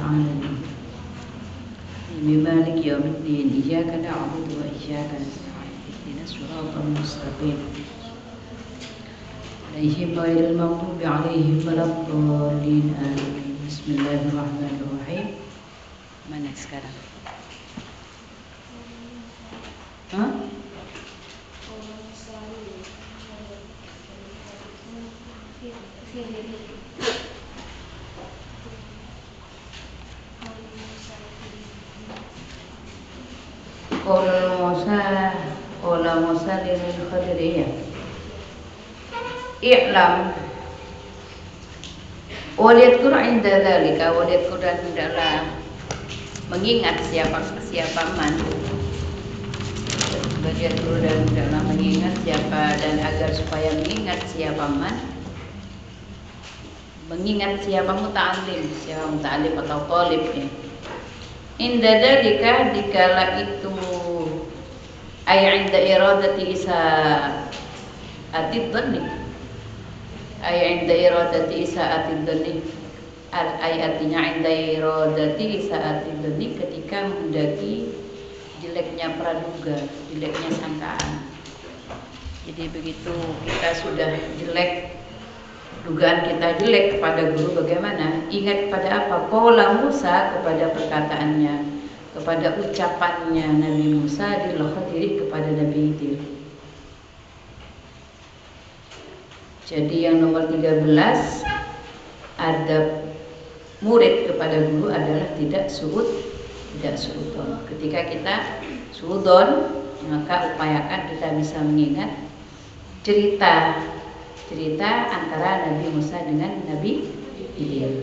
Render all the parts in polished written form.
العالمين بمالك يوم الدين إياك نعبد وإياك نستعين اهدنا الصراط المستقيم عليهم غير المغضوب عليهم ولا الضالين آمين. بسم الله الرحمن الرحيم. Mana sekarang? Hah? Qala Musa lil Khadiriyah i'lam waliyadkur inda dzalika waliyadkur dan hendaklah mengingat siapa man waliyadkur dan hendaklah mengingat siapa dan agar supaya mengingat siapa man mengingat siapa muta'alim atau talibnya inda dzalika dikala itu ay inda iradati isaatid dhanni ay inda iradati isaatid dhanni ay artinya inda iradati isaatid dhanni ketika mendaki jeleknya praduga, jeleknya sangkaan. Jadi begitu kita sudah jelek, dugaan kita jelek kepada guru, bagaimana? Ingat kepada apa? Qala Musa, kepada perkataannya, kepada ucapannya Nabi Musa di Khadiri kepada Nabi Khidir. Jadi yang nomor 13, adab murid kepada guru adalah tidak suudon. Ketika kita suudon, maka upayakan kita bisa mengingat cerita antara Nabi Musa dengan Nabi Khidir.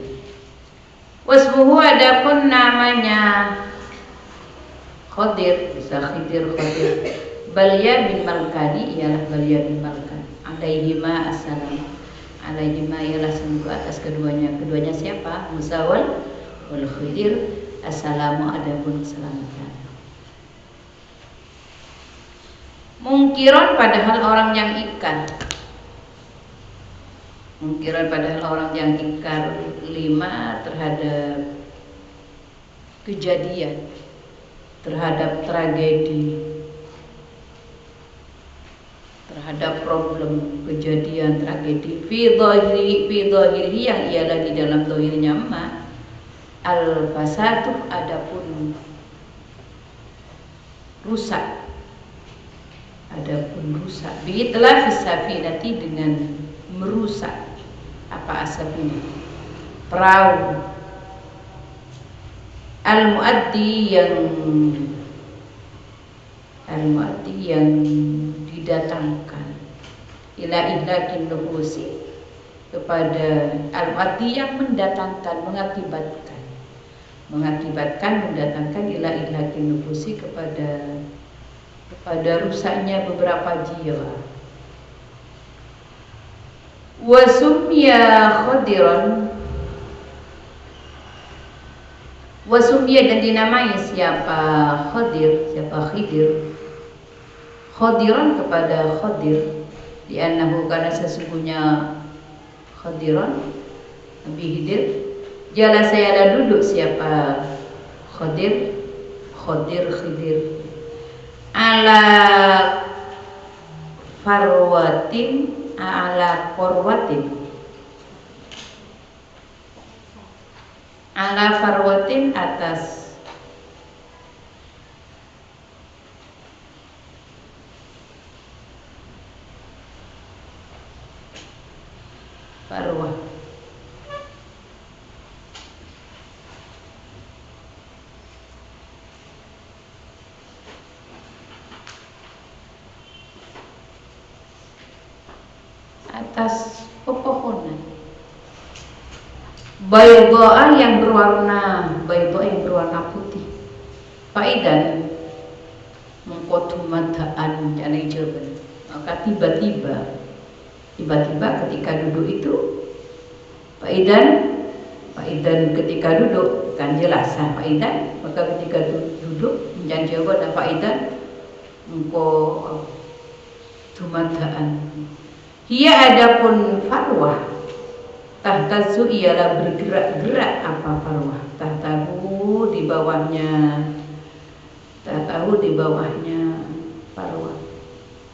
Wasmuhu, adapun namanya Khadir, bisa Khidir. Balya bin Malkani ialah Balya bin Malkan. Alaihima assalam. Alaihima ialah sungguh atas keduanya siapa? Musa wal Khidir. Assalamu adapun keselamatan. Mungkiran padahal orang yang ingkar. Mungkiran padahal orang yang ingkar 5 terhadap kejadian, terhadap tragedi, terhadap problem, kejadian, tragedi fi dhahiri yang ialah di dalam dhahirnya ma al-fasadu adapun rusak, bi'itlah fisafinati dengan merusak apa asapnya perahu, al-muaddi yang didatangkan ila ihlakin nufusi kepada al-muaddi yang mendatangkan ila ihlakin nufusi kepada rusaknya beberapa jiwa. Wasumya dan dinamai siapa Khidir Khadiran kepada Khadir dianahu karena sesungguhnya Khadiran Nabi Khidir jala saya duduk siapa Khidir ala farwatin atas farwah. Atas pepohonan baydoa yang berwarna putih. Faidan mengkotumataan jalai jilban. Maka tiba-tiba ketika duduk itu Faidan ketika duduk kan jelas Faidan, maka ketika duduk menjanji ada Faidan mengkotumataan. Ia adapun farwah tahtazu ialah bergerak-gerak apa farwah tahta di bawahnya parwa.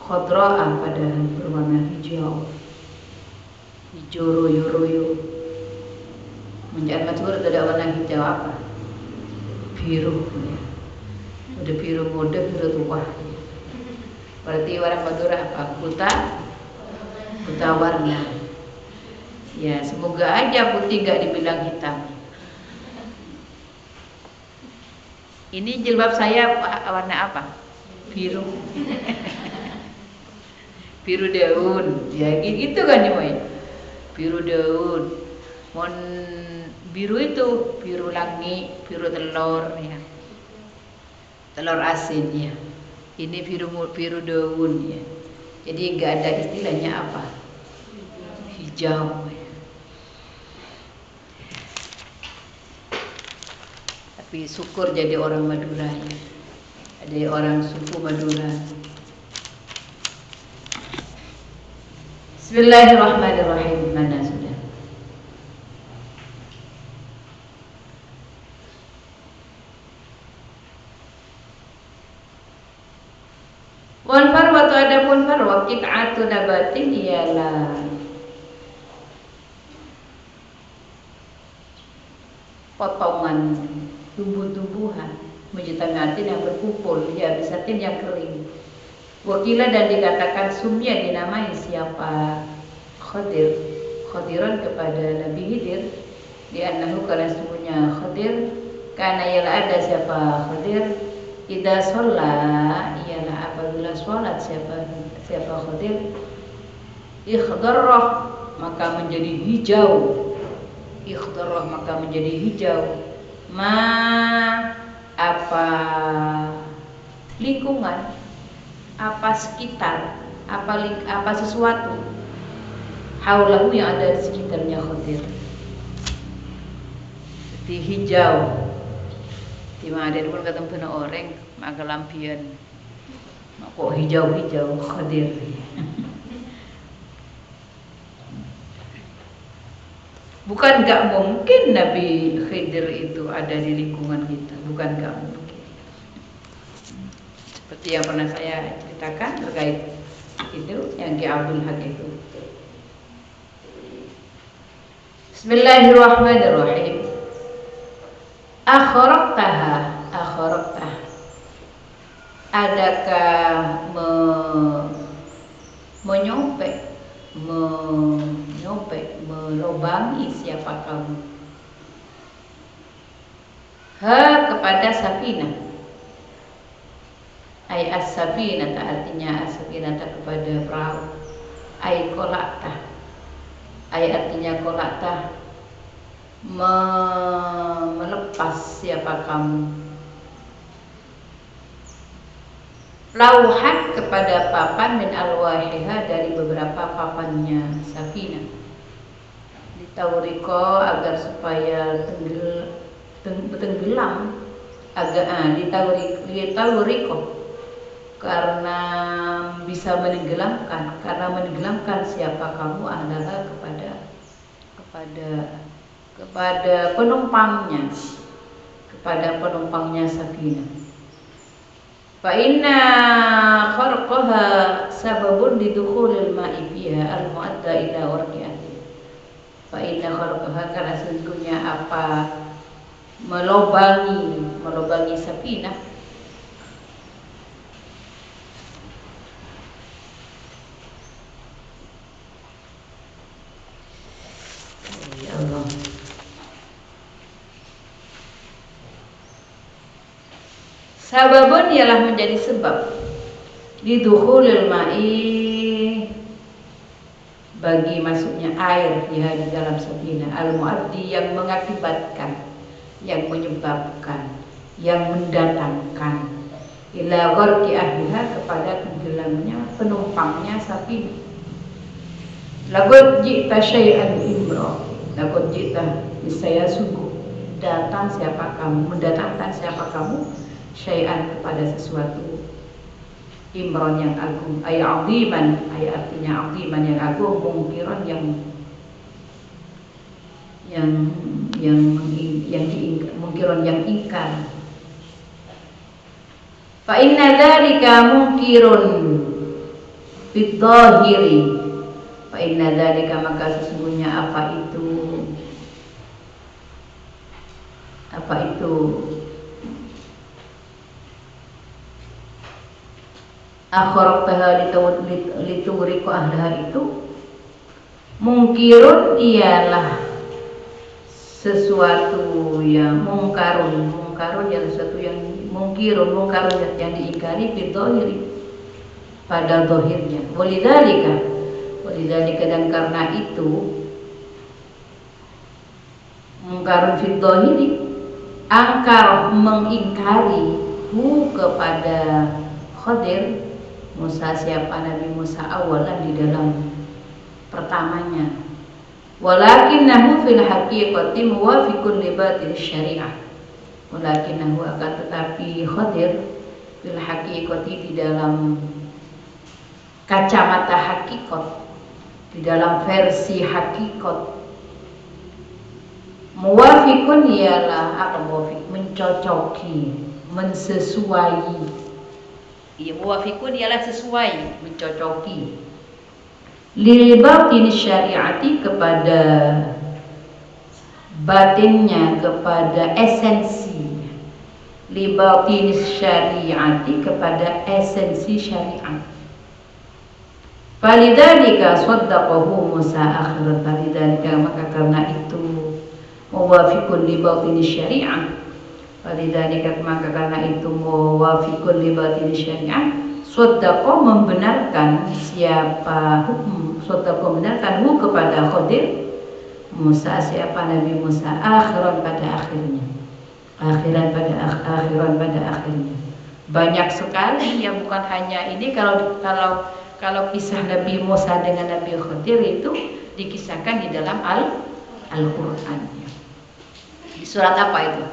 Khodra'ah padahal berwarna hijau royo. Menjadi matur tidak warna hijau apa? Biru ya. Udah biru muda, biru tua. Berarti orang Madura apa? Buta warna. Ya, semoga aja putih gak dibilang hitam. Ini jilbab saya warna apa? Biru. Biru daun. Ya gitu kan ya. Biru daun. Mon biru itu biru langit, biru telur ya. Telur asin ya. Ini biru daun ya. Jadi nggak ada istilahnya apa? Hijau ya. Tapi syukur jadi orang Madura ya. Ada orang suku Madura. Bismillahirrahmanirrahim. Mana sudah? Wal farwatu adapun farwa qit'atu nabatin ialah potongan tumbuh-tumbuhan mujtamatin yang berkumpul ya bisatin yang kering. Wakila dan dikatakan sumya dinamai siapa Khadiran kepada Nabi Khidir di annahu karena sesungguhnya Khidir karena ialah ada siapa Khidir idza shalla ialah apabila sholat siapa Khidir ikhdarrah maka menjadi hijau apa lingkungan, apa sekitar, apa sesuatu haulahu yang ada di sekitarnya Khidir. Seperti hijau. Di mana ada pun ketemu orang maka lampian. Kok hijau-hijau Khidir. Bukan gak mungkin Nabi Khidir itu ada di lingkungan kita, bukan gak mungkin. Seperti yang pernah saya ceritakan terkait itu yang Ki Abdul Haq itu. Bismillahirrahmanirrahim. Akhraqtah. Adakah menyopek, melobangi siapa kamu? Kepada Safinah. Ai as-safinah artinya as-safinah kepada perahu. Ai kolakta. Ai artinya kolakta melepas siapa kamu? Lauhat kepada papan min alwahiha dari beberapa papannya Safinah. Ditauriko agar supaya tenggelam agak ditauriko karena bisa menenggelamkan siapa kamu adalah kepada penumpangnya Safinah. Fa inna kharqaha sababun lidukhulil ma'i fiha al-mu'adda ila warqi'ati. Fa inna kharqaha karena sesungguhnya apa melobangi Safinah ya Allah. Sababun ialah menjadi sebab lidukhulil ma'i bagi masuknya air di dalam Safinah al-muaddi yang mengakibatkan, yang menyebabkan, yang mendatangkan ila gharqi ahliha kepada tenggelamnya penumpangnya Safinah. Laqad ji'ta syai'an imra. Laqad ji'ta niscaya sungguh mendatangkan siapa kamu syai'an kepada sesuatu imron yang agung, ay aziman, ay artinya aziman yang agung, mungkiran yang mungkirun yang ingkar. Fa inna dzalika mungkirun bidhahiri. Fa inna dzalika maka sesungguhnya apa itu akharaqtaha lituriqu ahliha itu mungkirun ialah sesuatu yang mungkarun ialah sesuatu yang mungkirun yang diingkari bidhahiri pada zahirnya. Walidzalika dan karena itu mungkarun fid dhahiri angkar mengingkari kepada Khadir Musa, siapa Nabi Musa awalan di dalam pertamanya. Walakinnahu fil haqiqati muwafiqun li batil syariah. Walakinnahu akan tetapi Khadir fil haqiqati di dalam kacamata hakikat, di dalam versi hakikat. Muwafiqun ialah apa muwafiq? Mencocoki, mensesuai. Ya, muwafiqun ialah sesuai, mencocoki. Lil batin syariati kepada batinnya, kepada esensi. Li batin syariati kepada esensi syariat. Falidzalika saddaqahu Musa akhirat. Falidzalika maka karena itu muwafiqun li batin syariat. Falidzalika maka karena itu muwafiqun li batin syariah, saddaqa membenarkan siapa saddaqa membenarkan kepada Khadir Musa, siapa Nabi Musa akhiran pada akhirnya. Akhiran pada akhirnya. Banyak sekali yang bukan hanya ini, kalau kisah Nabi Musa dengan Nabi Khadir itu dikisahkan di dalam Al-Qur'an. Di surat apa itu?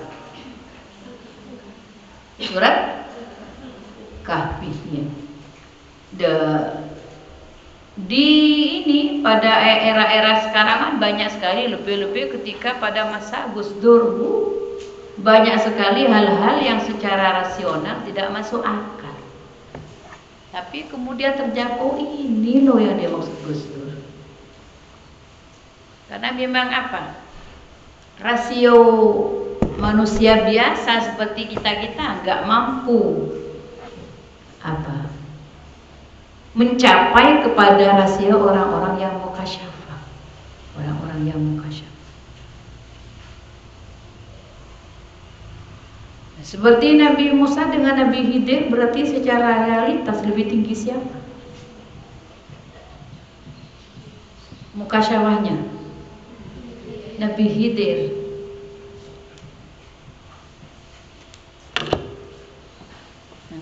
Surat Kahfi ya. Di ini pada era-era sekarang kan banyak sekali, lebih-lebih ketika pada masa Gus Dur banyak sekali hal-hal yang secara rasional tidak masuk akal. Tapi kemudian terjangkau ini loh yang dimaksud Gus Dur. Karena memang apa? Rasio manusia biasa seperti kita nggak mampu mencapai kepada rasio orang-orang yang mukasyafah, seperti Nabi Musa dengan Nabi Khidir, berarti secara realitas lebih tinggi siapa mukasyafahnya? Nabi Khidir.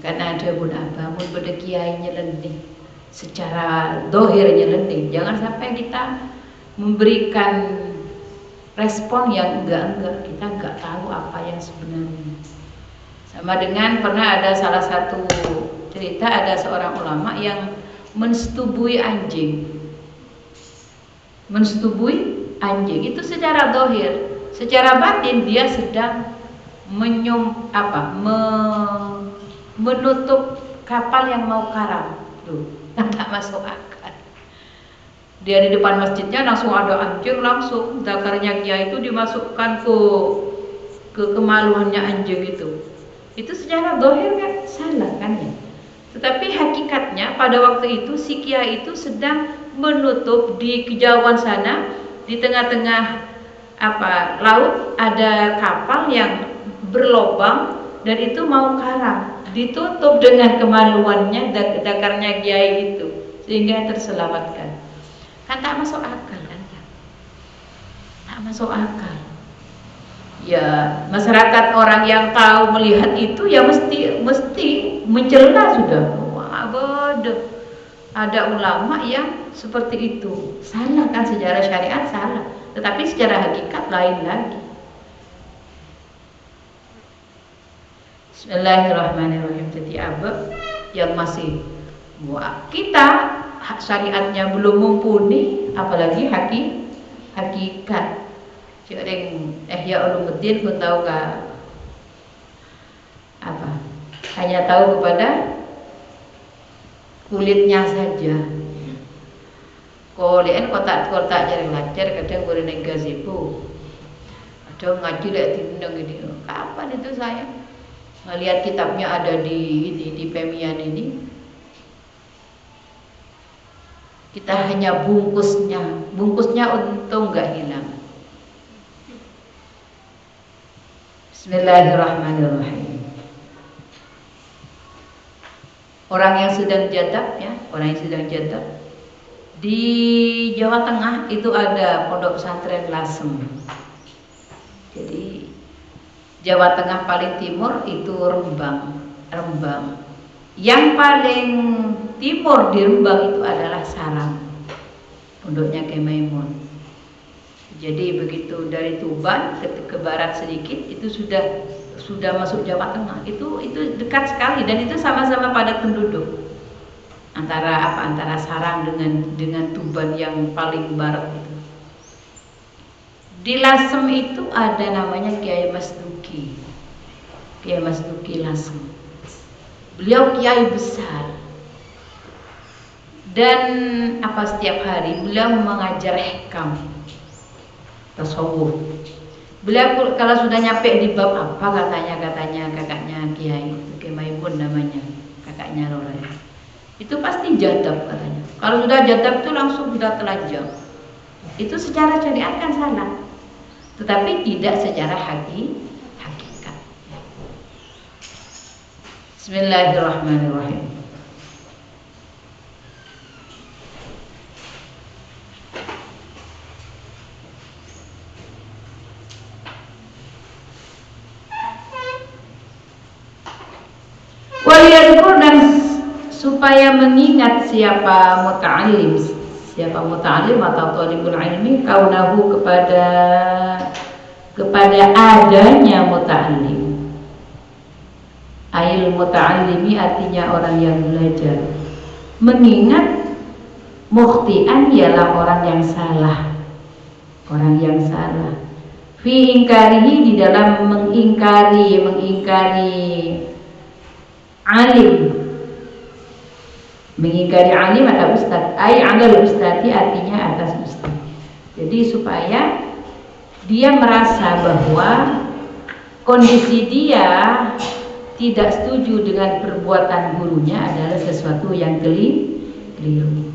Karena ada bangun pada kiai nyelending, secara dohir nyelending. Jangan sampai kita memberikan respon yang enggak, kita enggak tahu apa yang sebenarnya. Sama dengan pernah ada salah satu cerita, ada seorang ulama yang mensetubui anjing. Mensetubui anjing itu secara dohir, secara batin dia sedang menutup kapal yang mau karam. Tak masuk akal. Dia di depan masjidnya langsung ada anjing, langsung dakarnya kiai itu dimasukkan ke kemaluannya anjing itu. Itu secara dohir kan salah kan ya. Tetapi hakikatnya pada waktu itu si kiai itu sedang menutup di kejauhan sana, di tengah-tengah laut ada kapal yang berlobang dan itu mau karam. Ditutup dengan kemaluannya dakarnya kiai itu sehingga terselamatkan. Kan tak masuk akal kan? Tak masuk akal. Ya, masyarakat orang yang tahu melihat itu ya mesti mencela sudah. Wah, bodoh. Ada ulama yang seperti itu. Salah kan, secara syariat salah, tetapi secara hakikat lain lagi. Bismillahirrahmanirrahim. Jadi yang masih kita syariatnya belum mumpuni, apalagi hakikat. Sering Ihya Ulumuddin pun tahu kah hanya tahu kepada kulitnya saja. Kolean kotak-kotak jarang lancar, kadang boleh negasiku. Ada ngaji lek tineng ini. Kapan itu saya ngelihat kitabnya ada di Pemian ini? Kita hanya bungkusnya untung nggak hilang. Bismillahirrahmanirrahim. Orang yang sedang jadab di Jawa Tengah itu ada pondok pesantren Lasem. Jadi Jawa Tengah paling timur itu Rembang. Yang paling timur di Rembang itu adalah Sarang, pondoknya Kyai Maimun. Jadi begitu dari Tuban ke barat sedikit itu sudah masuk Jawa Tengah. Itu dekat sekali dan itu sama-sama padat penduduk. Antara Sarang dengan Tuban yang paling barat itu. Di Lasem itu ada namanya Kiai Mas Duki Lasem. Beliau kiai besar dan setiap hari beliau mengajar hikam tasawuf. Beliau kalau sudah nyampe di bab apa katanya kakaknya kiai Maimun namanya, kakaknya Lora. Itu pasti jadab katanya. Kalau sudah jadab itu langsung sudah telanjang. Itu secara syariat kan salah, tetapi tidak secara hakikat. Bismillahirrahmanirrahim. Waliyadkur, dan supaya mengingat siapa muta'alim atau talibul ilmi, kaunahu kepada adanya muta'alim. Ail muta'allimi artinya orang yang belajar. Mengingat mukhtian ialah orang yang salah. Fi ingkarihi, di dalam mengingkari alim. Mengingkari alim atau ustaz. Ai adal ustadi artinya atas ustaz. Jadi supaya dia merasa bahwa kondisi dia tidak setuju dengan perbuatan gurunya adalah sesuatu yang keliru.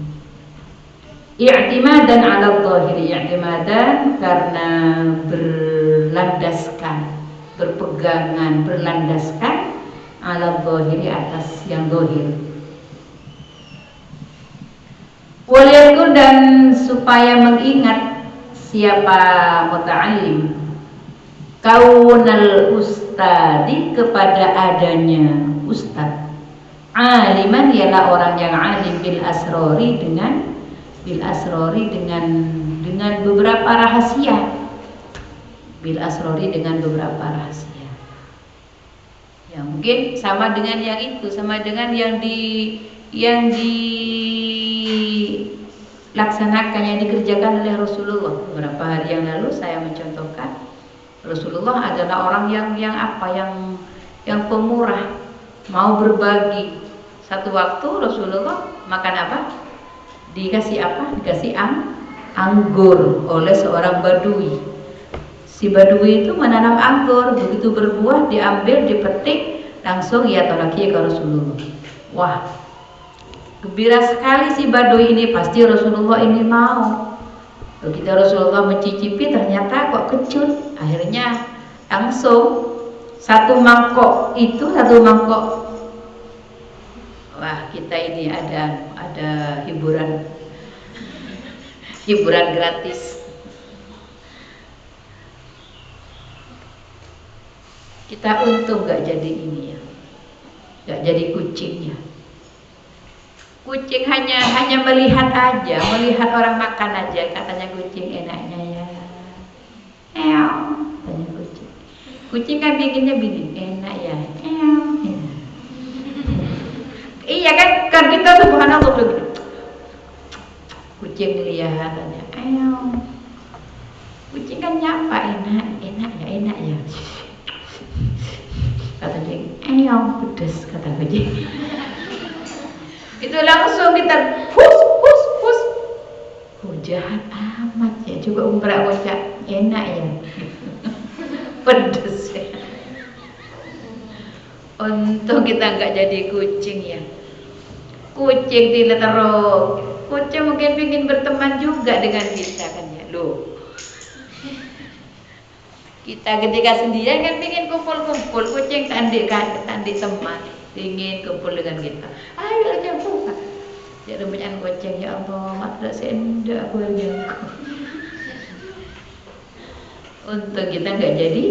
I'timadan 'ala dhahiri, i'timadan karena berlandaskan 'ala dhahiri, atas yang zahir. Waliyakun, dan supaya mengingat siapa muta'alim, kaunal ustadi, kepada adanya ustad. Aliman ialah orang yang alim bil asrori dengan beberapa rahasia. Ya mungkin sama dengan yang dilaksanakan, yang dikerjakan oleh Rasulullah. Beberapa hari yang lalu saya mencontohkan Rasulullah adalah orang yang pemurah, mau berbagi. Satu waktu Rasulullah makan apa? Dikasih anggur oleh seorang badui. Si badui itu menanam anggur, begitu berbuah diambil, dipetik, langsung ia tolaki ke Rasulullah. Wah, gembira sekali si badui ini, pasti Rasulullah ini mau. Begitu Rasulullah mencicipi, ternyata kok kecut. Akhirnya langsung satu mangkok. Wah, kita ini ada hiburan gratis. Kita untung gak jadi ini ya, gak jadi kucingnya. Kucing hanya melihat orang makan aja, katanya kucing enaknya ya. Tanya kucing. Kucing kan bikinnya begini, enak ya. Iya kan kita subhanallah begitu. Kucing lihat tanya, kucing kan nyapa, enak ya. Katanya, meong pedes kata kucing. Itu langsung kita hus. Oh jahat amat ya, juga umprak kocak enak ya. Pedes ya. Untung kita nggak jadi kucing ya. Kucing tidak terus. Kucing mungkin ingin berteman juga dengan kita kan ya. Loh. Kita ketika sendirian kan ingin kumpul-kumpul. Kucing tandik teman. Ingin kumpul dengan kita. Ayo aja buka. Ya remenyan kucing ya Allah. Mata sendak keluargaku. Untung kita nggak jadi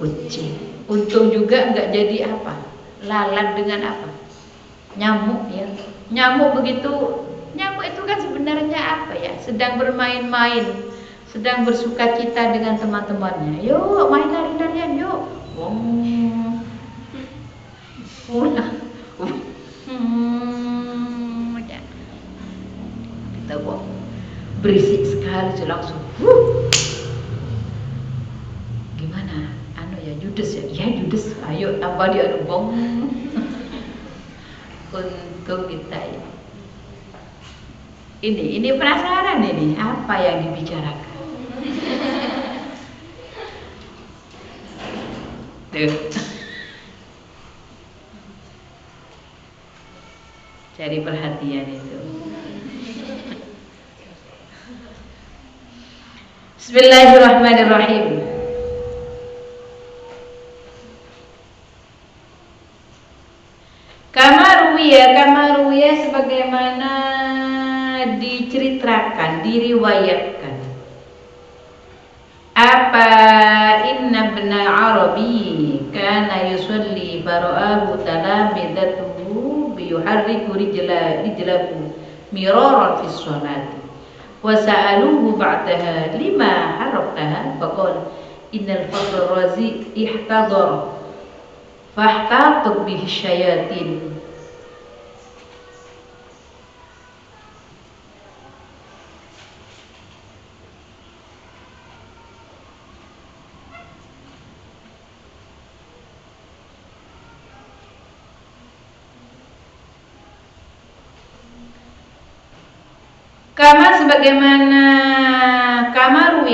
kucing. Untung juga nggak jadi apa? Lalat dengan apa? Nyamuk ya. Nyamuk itu kan sebenarnya apa ya? Sedang bermain-main, sedang bersukacita dengan teman-temannya. Yuk main lari-larian yuk. Pulang. Kita berisik sekali langsung. Gimana? Judes ya? Ya judes. Ayo tambah dia bong. Untung kita ya. Ini penasaran ini apa yang dibicarakan. Tuh. Cari perhatian itu. Bismillahirrahmanirrahim. Kamaruya sebagaimana diceritakan, diriwayatkan. Apa inna ibna Arabi kana yusalli fara'ahu talamidatuhu biyuharriku rijlahu miraran fi sholati wa sa'aluhu ba'daha lima harraftaha faqala innal Fakhr Razi ihtadara fahtatat bihi syayatin.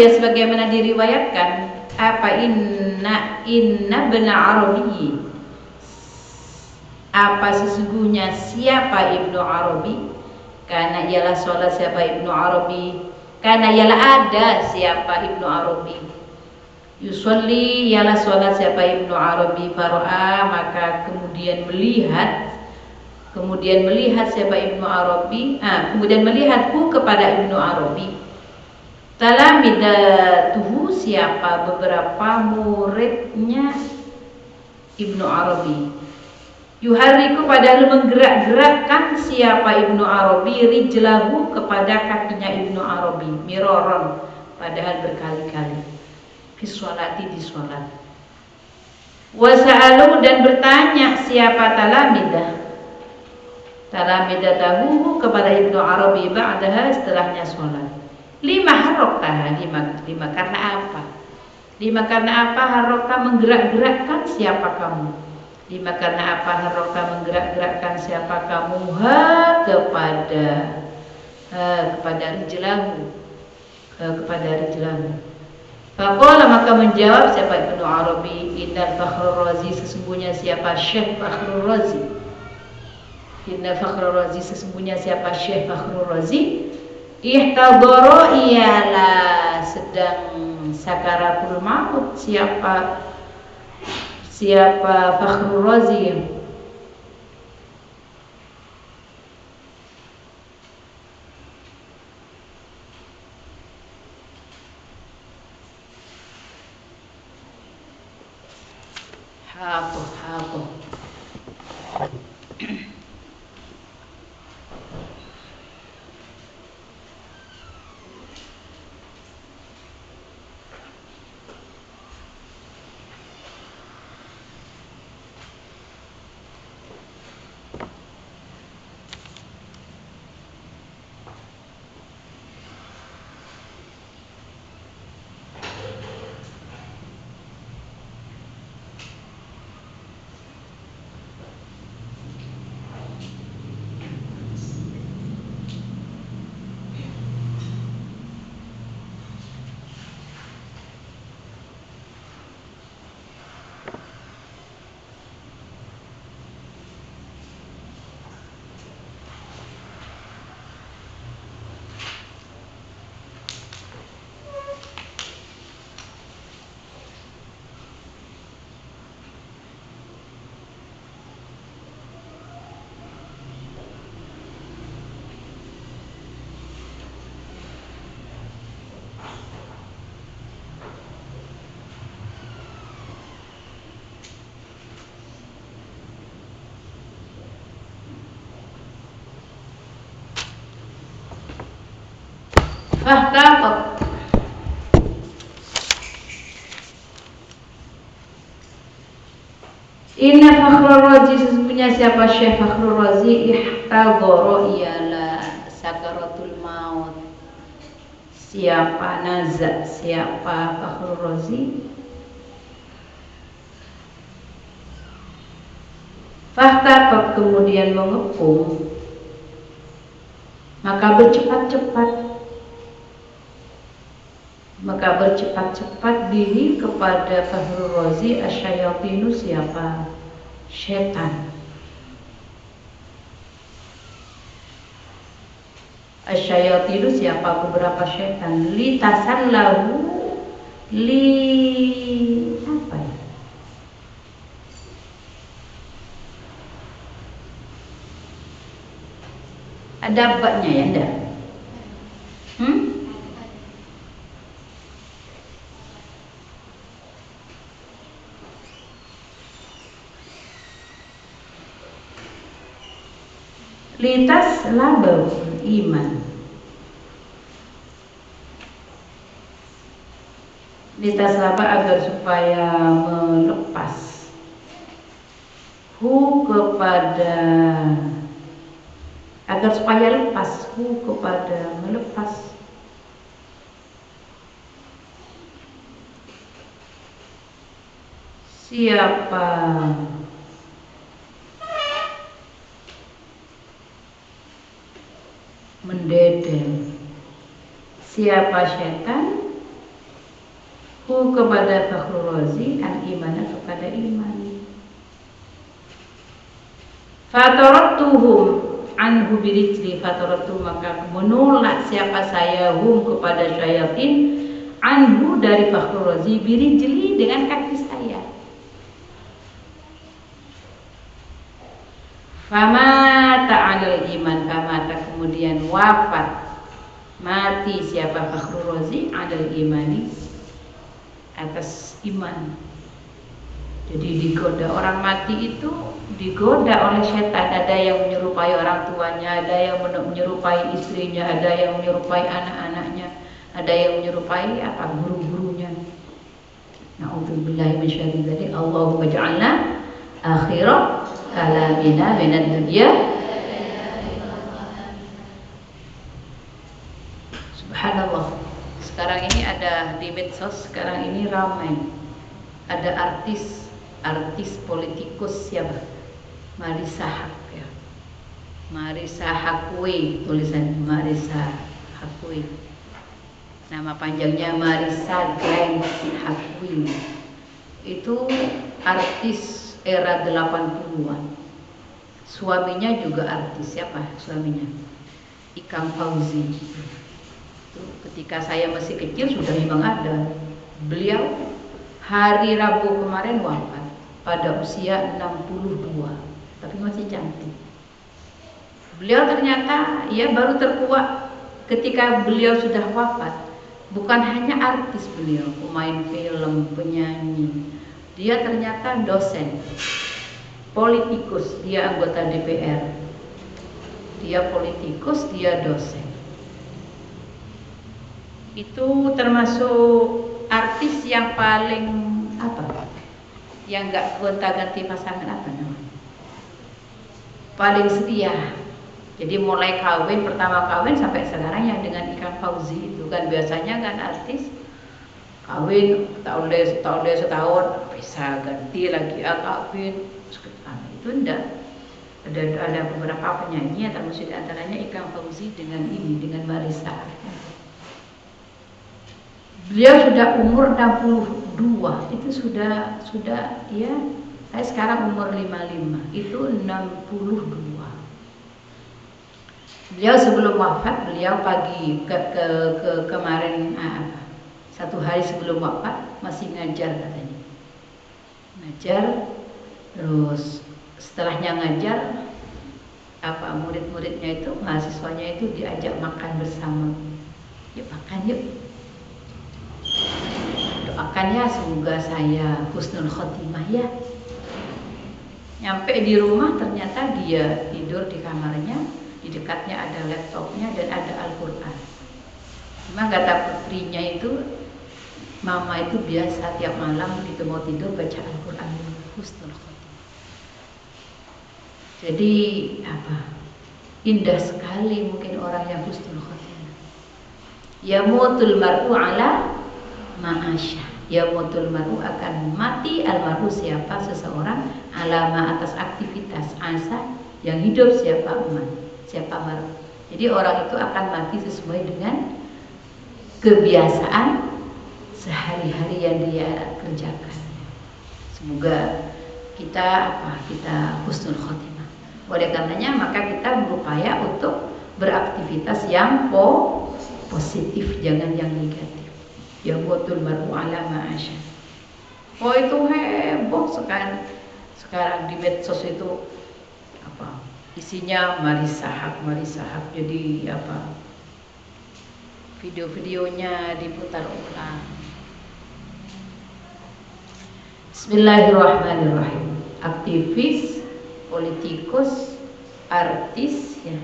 Sebagaimana diriwayatkan apa inna ibna Arabi, apa sesungguhnya siapa Ibnu Arabi, karena ialah sholat siapa Ibnu Arabi, karena ialah ada siapa Ibnu Arabi, yusolli ialah sholat siapa Ibnu Arabi, faro'a maka kemudian melihat siapa Ibnu Arabi, kemudian melihatku kepada Ibnu Arabi, talamidatuhu siapa beberapa muridnya Ibnu Arabi, yuharriku padahal menggerak-gerakkan siapa Ibnu Arabi rijlahu kepada kakinya Ibnu Arabi miraron padahal berkali-kali fi sholati di sholat. Wasa'alu dan bertanya siapa talamidatahu kepada Ibnu Arabi ba'daha setelahnya sholat. Lima harokah, lima karena apa? Lima karena apa harokah menggerak-gerakkan siapa kamu? Lima karena apa harokah menggerak-gerakkan siapa kamu? Kepada rijlahu. Faqala maka menjawab siapa Ibnu Arabi, innal Fakhr Razi sesungguhnya siapa Syekh Fakhr Razi. Innal Fakhr Razi sesungguhnya siapa Syekh Fakhr Razi. Ihtadara ialah sedang sakaratul maut siapa Fakhr Razi. Hafo. Fahtaqat. Inna Fakhrul Razi, sesungguhnya siapa Syekh Fakhrul Razi, ihtadhara ialah sakaratul maut. Siapa Naza, siapa Fakhrul Razi? Fahtaqat, kemudian mengepung, maka bercepat-cepat bihi kepada Fakhrul Razi asyayatinu, siapa? Setan. Asyayatinu, siapa? Beberapa setan. Li tasallahu, li apa ya? Ada baknya ya, enggak? Litas labau iman. Litas laba agar supaya melepas. Hu kepada, agar supaya lepas. Hu kepada melepas. Siapa mendedel, siapa setan, hu kepada Fakhrul Razi, al imana kepada iman. Fatarattuhum anhu birijli, fatarattu, maka menolak siapa saya, hum kepada syayatin, anhu dari Fakhrul Razi, birijli dengan kaki saya. Famata alal iman, famata kemudian wafat, mati siapa Fakhrul Razi, alal imani atas iman. Jadi digoda, orang mati itu digoda oleh setan. Ada yang menyerupai orang tuanya, ada yang menyerupai istrinya, ada yang menyerupai anak-anaknya, ada yang menyerupai apa, guru-gurunya. Na'udzubillahi minasyaitonir rajim. Allahumma ja'alna akhirah kalamina minad dunya. Subhanallah. Sekarang ini ada di medsos, sekarang ini ramai. Ada artis politikus siapa? Marissa Haque ya. Marissa Haque, tulisan Marissa Haque. Nama panjangnya Marissa Haque. Itu artis era 80-an. Suaminya juga artis, siapa suaminya? Ikang Fauzi. Itu ketika saya masih kecil sudah memang ada. Beliau hari Rabu kemarin wafat pada usia 62, tapi masih cantik. Beliau ternyata ya baru terkuak ketika beliau sudah wafat. Bukan hanya artis beliau, pemain film, penyanyi. Dia ternyata dosen, politikus, dia anggota DPR. Dia politikus, dia dosen. Itu termasuk artis yang paling apa? Yang nggak gonta-ganti pasangan, apa namanya? Paling setia. Jadi mulai kawin, pertama kawin sampai sekarang yang dengan Ikang Fauzi itu kan biasanya kan artis kawin setahun bisa ganti lagi kawin itu enggak. Ada beberapa penyanyi termasuk di antaranya Ikang Fauzi dengan Marissa. Beliau sudah umur 62, itu sudah ya, saya sekarang umur 55, itu 62. Beliau sebelum wafat, beliau pagi kemarin satu hari sebelum wafat masih ngajar katanya. Ngajar, terus setelahnya ngajar murid-muridnya itu, mahasiswanya itu diajak makan bersama. Yuk makan yuk. Doakan ya semoga saya husnul khotimah ya. Nyampe di rumah ternyata dia tidur di kamarnya, di dekatnya ada laptopnya dan ada Al-Quran. Cuma kata putrinya itu, mama itu biasa tiap malam begitu mau tidur baca Al-Quran husnul khotimah. Jadi indah sekali mungkin orang yang husnul khotimah. Yamutul mar'u ala ma'asya. Yamutul mar'u akan mati almar'u siapa seseorang alama atas aktivitas asa yang hidup siapa mar'u. Jadi orang itu akan mati sesuai dengan kebiasaan sehari-hari yang dia kerjakan. Semoga kita husnul khotimah. Oleh karenanya maka kita berupaya untuk beraktivitas yang positif, jangan yang negatif. Ya buatul mar'u ala ma'asya. Oh itu heboh sekarang di medsos itu isinya mari sahab. Jadi video-videonya diputar ulang. Bismillahirrahmanirrahim. Aktivis, politikus, artis ya.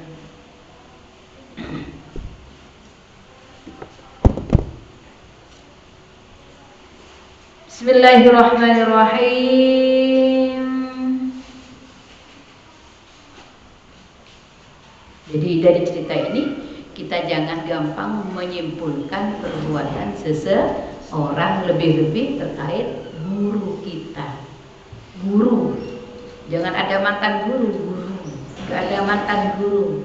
Bismillahirrahmanirrahim. Jadi dari cerita ini kita jangan gampang menyimpulkan perbuatan seseorang, lebih-lebih terkait guru kita. Guru, jangan ada mantan guru. Gak ada mantan guru.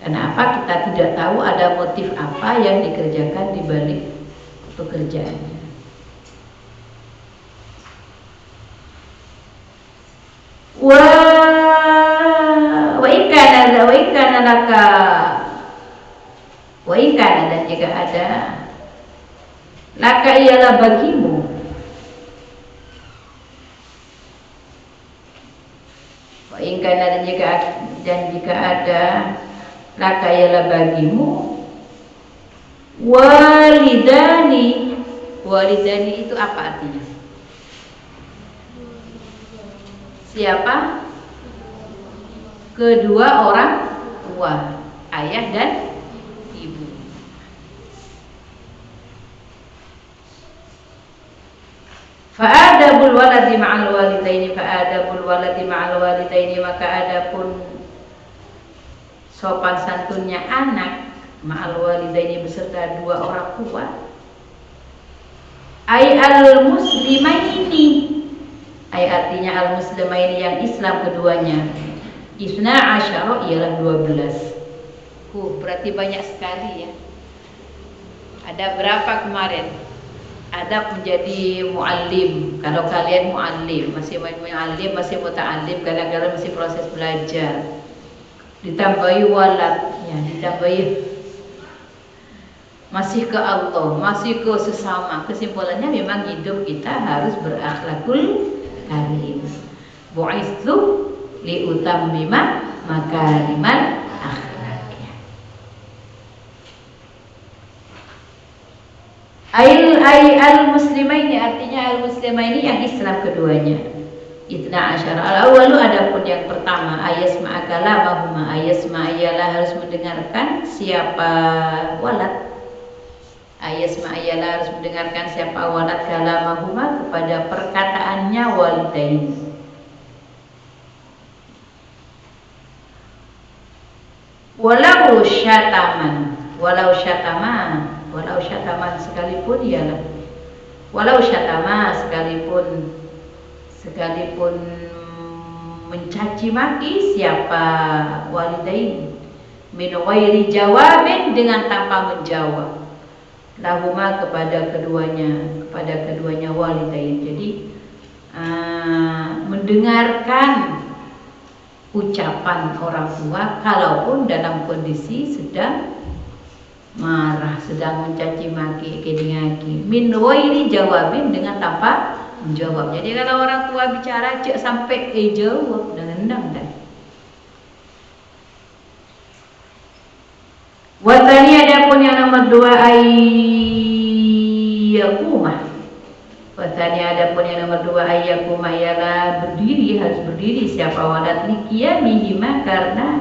Kenapa kita tidak tahu ada motif apa yang dikerjakan di balik pekerjaannya. Wa ikana dan jika ada laka ialah bagimu wa ikana dan jika ada laka ialah bagimu walidani itu apa artinya? Siapa? Kedua orang tua, ayah dan ibu. Fa'adabul waladi ma'al walidaini maka adapun sopan santunnya anak ma'al walidaini beserta dua orang tua ay al-muslimaini ay artinya al-muslimaini yang Islam keduanya. Isna asyara ialah 12. Berarti banyak sekali ya. Ada berapa kemarin? Adab menjadi muallim. Kalau kalian muallim, masih muallim, masih muta'allim, kadang-kadang masih proses belajar. Ditambahi walad, ya, ditambahi masih ke Allah, masih ke sesama. Kesimpulannya memang hidup kita harus berakhlakul karim. Bu'itsu liutammima makarimal akhlak. Al-muslimaini artinya al-muslimaini yang Islam keduanya. Itna asyara al-awwalu adapun yang pertama ayasma kalamahuma ayasma ialah harus mendengarkan siapa walad. Ayasma ialah harus mendengarkan siapa walad kalamahuma kepada perkataannya walidain. Walau syataman sekalipun ialah sekalipun mencaci maki siapa walidain min ghairi jawabin dengan tanpa menjawab lahuma kepada keduanya walidain. Jadi mendengarkan ucapan orang tua kalaupun dalam kondisi sedang marah, sedang mencaci maki, min ghairi jawabin dengan tanpa menjawab. Jadi kalau orang tua bicara cek sampai jawab dengan endang dah. Watani adapun yang nomor 2 ayyakumah. Watani adapun yang nomor 2 ayyakumah ialah harus berdiri siapa walad likiyamihima karena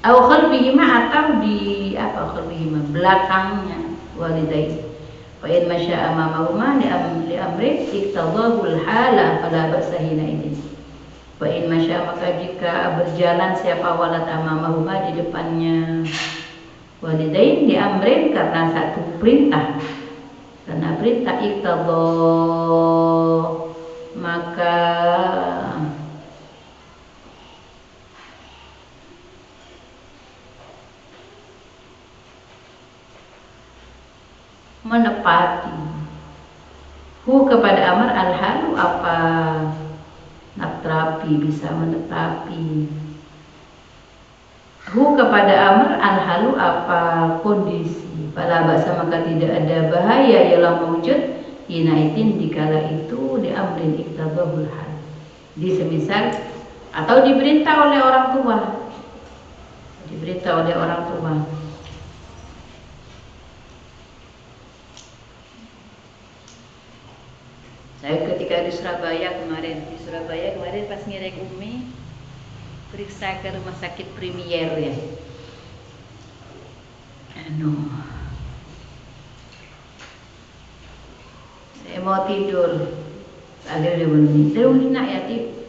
Au khalfihima atau di apa khalfihima belakangnya walidain. Fa in masya amamahuma li amri iktadahul hala fala ba'sa hina idin. Fa in masya maka jika berjalan siapa walad amamahuma di depannya walidain di amrin karena satu perintah. Karena perintah iktadah maka menepati hu kepada amar al-halu apa natrapi bisa menetapi hu kepada amar al-halu apa kondisi fala ba'sa maka tidak ada bahaya ialah mewujud hinaitin dikala itu di amrin iktadahul hal di semisal atau diperintah oleh orang tua Saya ketika di Surabaya kemarin pas ngiring Umi periksa ke rumah sakit Premier ya. Saya mau tidur. Akhirnya dia bunyi. Terus nak ya tip.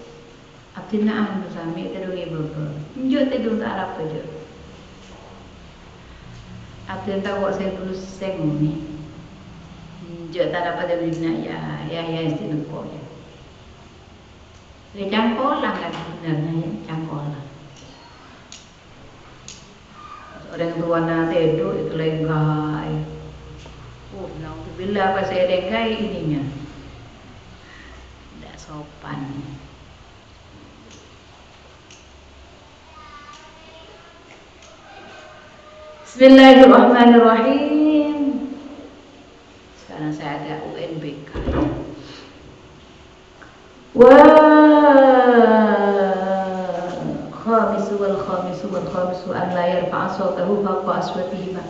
Abdi naan bersami terus ibu. Njut tidur tak arap aja. Abdi tahu kok saya terus seng ni. Njut tak dapat dia bina ya istimewa ya. Dia cangkolang kan sebenarnya ya cangkolang. Orang tua nak tidur itu lenggai. Bila pas saya lenggai ininya tidak sopan. Bismillahirrahmanirrahim. Sekarang saya ada UNBK. Khamisu an la yarfa'a sawtahu fawqa aswatihima.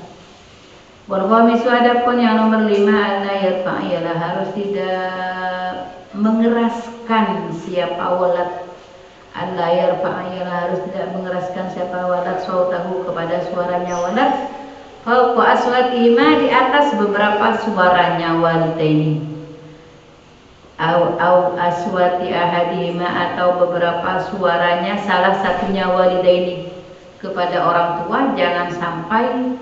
Wal khamisu adapun yang nomor 5 an la yarfa'a ialah harus tidak mengeraskan siapa walad. An la yarfa'a ialah harus tidak mengeraskan siapa walad sawtahu kepada suaranya walad fawqa aswatihima di atas beberapa suaranya walidaini. Au aswati ahadihima atau beberapa suaranya salah satunya walidaini kepada orang tua. Jangan sampai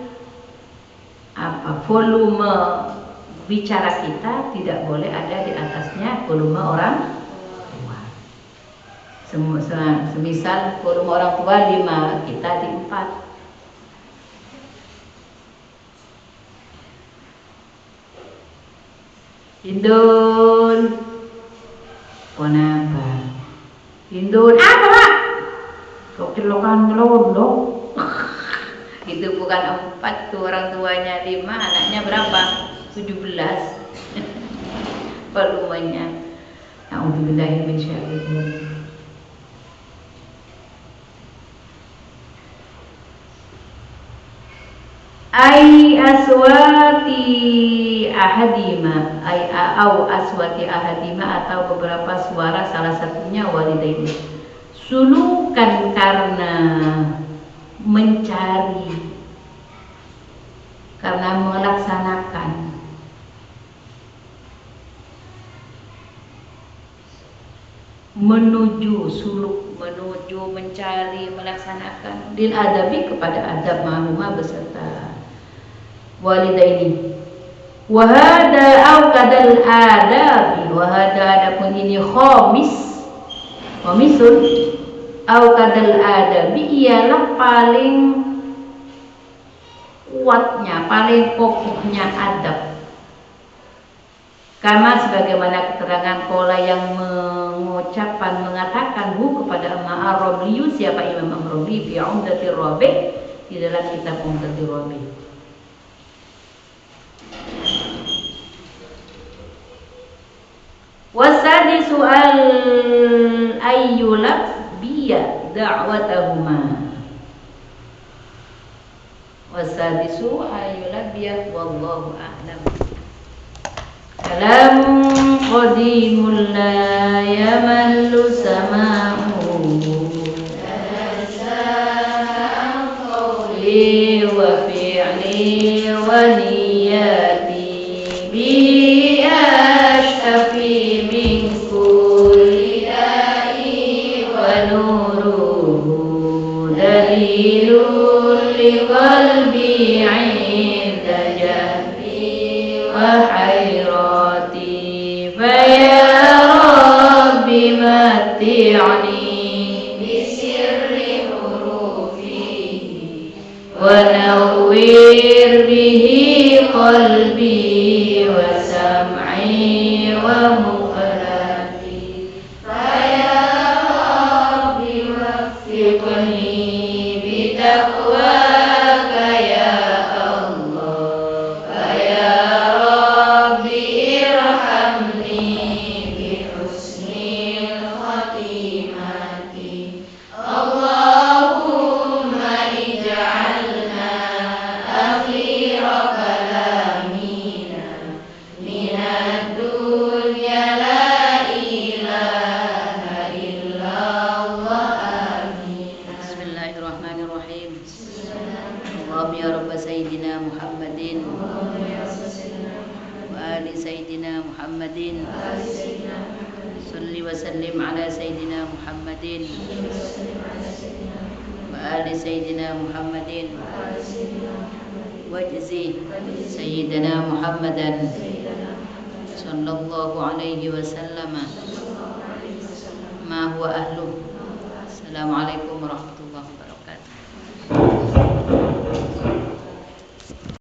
volume bicara kita tidak boleh ada di atasnya volume orang tua. Semisal volume orang tua 5, kita di 4. Indun Ponapa Indun apa pak? Kok celokan ngelondok. Itu bukan 4 tuh orang tuanya 5, anaknya berapa? 17 volumenya. A'udzubillahi min syaitanir rajim. Ai aswati ahadima au aswati ahadima atau beberapa suara salah satunya walidaini. Sulukan karena mencari, karena melaksanakan. Menuju suluk, menuju, mencari, melaksanakan lil adabi kepada adab ma'huma beserta walidaini. Wahada au kadal adabi, wahada adapun ini khamisun au kadal adabi ialah paling kuatnya, paling kokohnya adab. Kama sebagaimana keterangan kola yang mengatakan kepada Ar-Rabi, siapa Imam Ar-Rabi fi Umdatir Rabi, di dalam kitab Umdatir Rabi. Wasadisu al-ayyulab biya da'watahuma. Wasadisu ayyulab biya wallahu a'lam. Kalamun qadimun la yamallu sama'u ونياتي به أشتفي من كل داء ونوره دليل لقلبي عند جهلي وحيراتي فيا رب متعني بسر حروفه ونور به قلبي وسمعي ومقلتي فيا رب وفقني بتقواك يا الله فيا رب ارحمني بحسن الخاتمة اللهم اجعلنا أخير كلامنا من الدنيا لا إله إلا الله آمين. بسم الله الرحمن الرحيم. اللهم يا رب سيدنا محمد وآل سيدنا محمد صل وسلم على سيدنا محمد وآل سيدنا محمد واجزي سيدنا محمدا صلى الله عليه وسلم ما هو أهله. السلام عليكم ورحمة الله.